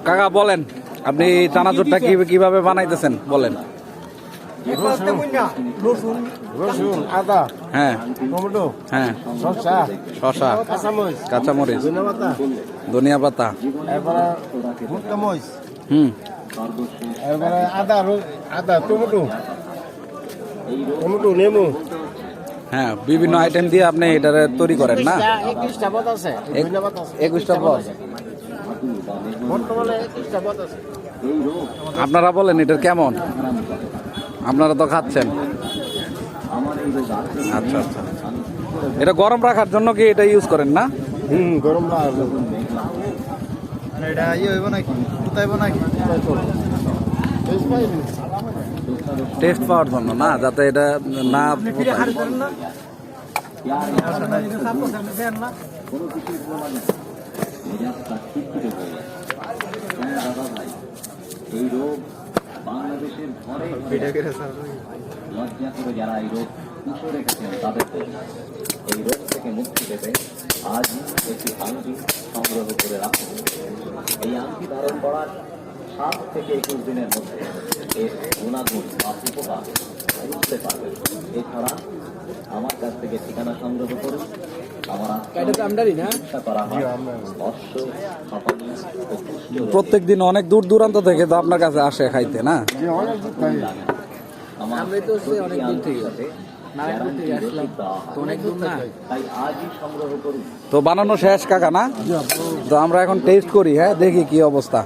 কাকা বলেন, আপনি চানাচুরটা কিভাবে বানাইতেছেন বলেন। রসুন, আদা, হ্যাঁ টমেটো, হ্যাঁ, শসা, কাঁচামরিচ, ধনিয়া পাতা, এরপরে ভুট্টা মরিচ, এরপরে আদা, টমেটো, লেবু। হ্যাঁ, বিভিন্ন আইটেম দিয়ে আপনি এটা তৈরি করেন না? 21টা পদ আছে, 21টা পদ। বর্তমানে 21টা পদ আছে। আপনারা বলেন এটার কেমন, আপনারা তো খাচ্ছেন। আচ্ছা আচ্ছা, এটা গরম রাখার জন্য কি এটা ইউজ করেন না? গরম না এটা হইব নাকি, কোথায় নাকি টেস্ট পাওয়ার জন্য না, যাতে এটা না এই রোগ বাংলাদেশের ঘরে লজ্জা করে যারা এই রোগ পুষে রেখেছেন তাদের এই রোগ থেকে মুক্তি পেতে আজ একটি আংটি সংগ্রহ করে রাখুন। এই আংটি ধারণ করার 7 থেকে 21 দিনের মধ্যে এর গুণাগুণ বা উপকার বুঝতে পারবেন। এছাড়া আমার কাছ থেকে ঠিকানা সংগ্রহ করুন। প্রত্যেক দিন অনেক দূর দূরান্ত থেকে তো আপনার কাছে আসে খাইতে না? তো বানানো শেষ কাকা না? তো আমরা এখন টেস্ট করি, হ্যাঁ দেখি কি অবস্থা।